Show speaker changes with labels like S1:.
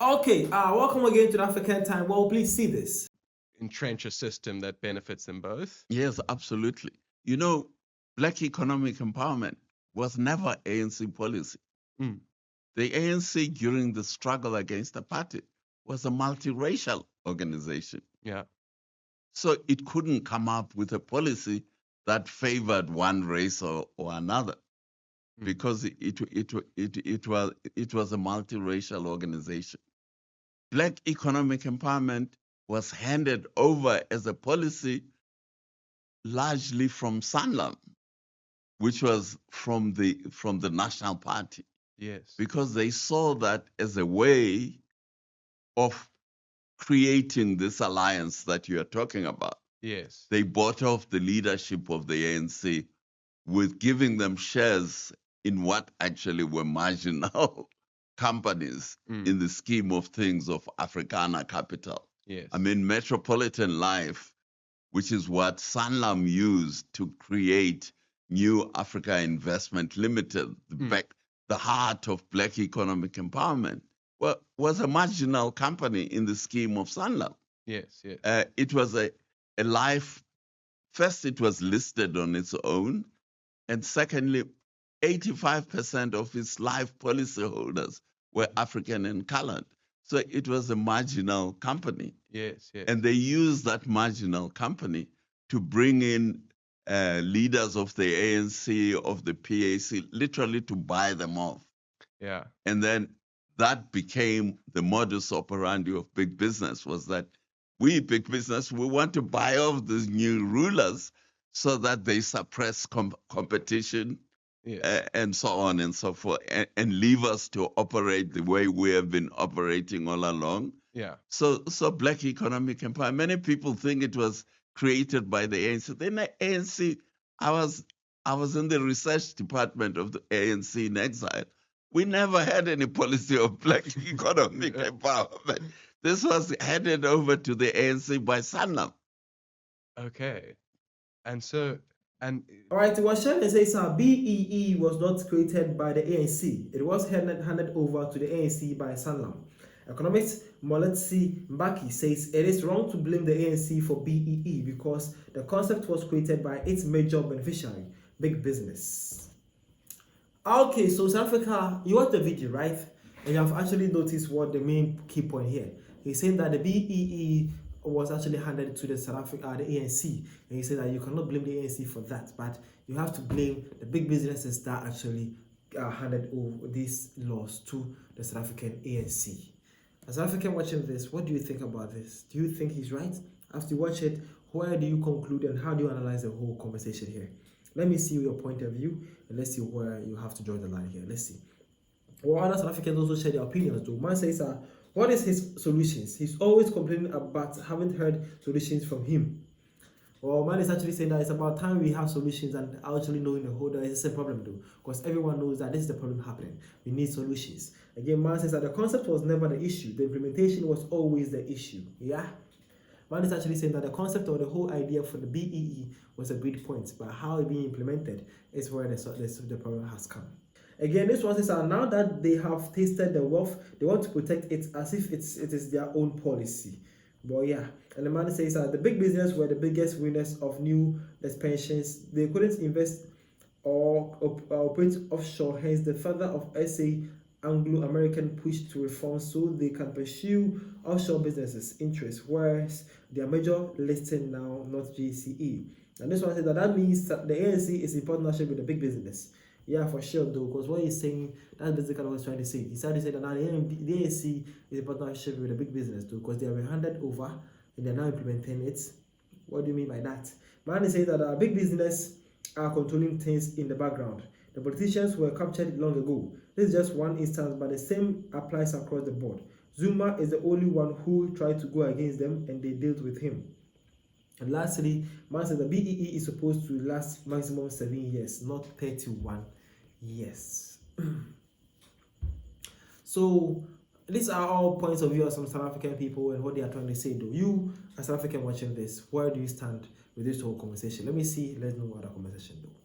S1: Okay, welcome again to the African Time. Well, please see this.
S2: Entrench a system that benefits them both?
S3: Yes, absolutely. You know, black economic empowerment was never ANC policy.
S2: Mm.
S3: The ANC during the struggle against apartheid was a multiracial organization.
S2: Yeah.
S3: So it couldn't come up with a policy that favored one race or another because it was a multiracial organization. Black economic empowerment was handed over as a policy largely from Sanlam, which was from the National Party,
S2: Yes.
S3: because they saw that as a way of creating this alliance that you are talking about.
S2: Yes.
S3: They bought off the leadership of the ANC with giving them shares in what actually were marginal companies in the scheme of things of Africana capital.
S2: Yes.
S3: I mean, Metropolitan Life, which is what Sanlam used to create New Africa Investment Limited, the heart of black economic empowerment, was a marginal company in the scheme of Sanlam.
S2: Yes, yes.
S3: It was a life. First, it was listed on its own, and secondly, 85% of its life policyholders were African and colored. So it was a marginal company.
S2: Yes, yes.
S3: And they used that marginal company to bring in leaders of the ANC, of the PAC, literally to buy them off.
S2: Yeah.
S3: And then that became the modus operandi of big business, was that we, big business, we want to buy off these new rulers so that they suppress competition, and so on and so forth, and leave us to operate the way we have been operating all along.
S2: Yeah.
S3: So black economic empowerment, many people think it was created by the ANC. Then the ANC, I was in the research department of the ANC in exile. We never had any policy of black economic empowerment. This was handed over to the ANC by Sanlam.
S2: Okay. And so, and
S1: All right, what Shane says, BEE was not created by the ANC. It was handed over to the ANC by Sanlam. Economist Moeletsi Mbeki says it is wrong to blame the ANC for BEE because the concept was created by its major beneficiary, big business. Okay, so South Africa, you watched the video, right? And you have actually noticed what the main key point here. He's saying that the BEE was actually handed to the the ANC, and he said that you cannot blame the ANC for that, but you have to blame the big businesses that actually handed over these laws to the South African ANC. As South African watching this, what do you think about this? Do you think he's right? After you watch it, where do you conclude and how do you analyze the whole conversation here? Let me see your point of view and let's see where you have to draw the line here. Let's see. Well, other South Africans also share their opinions too. Man says, what is his solutions? He's always complaining about haven't heard solutions from him. Well, man is actually saying that it's about time we have solutions and actually knowing the whole, it's a problem though, because everyone knows that this is the problem happening. We need solutions. Again, man says that the concept was never the issue. The implementation was always the issue. Yeah. Man is actually saying that the concept or the whole idea for the BEE was a great point, but how it being implemented is where the problem has come. Again, this one says now that they have tasted the wealth, they want to protect it as if it is their own policy. But yeah, and the man says that the big business were the biggest winners of new pensions. They couldn't invest or operate offshore, hence the father of SA Anglo-American push to reform so they can pursue offshore businesses' interests, whereas their major listing now not GCE. And this one says that means that the ANC is in partnership with the big business. Yeah, for sure though, because what he's saying, that's basically what he's trying to say. He started to say that now the ANC is in partnership with the big business though, because they have been handed over and they're now implementing it. What do you mean by that? Man is saying that big business are controlling things in the background. The politicians were captured long ago. This is just one instance, but the same applies across the board. Zuma is the only one who tried to go against them and they dealt with him. And lastly, man says the BEE is supposed to last maximum 7 years, not 31 years. So these are all points of view of some South African people and what they are trying to say though. You, as South African watching this, where do you stand with this whole conversation? Let me see, let's know what the conversation though.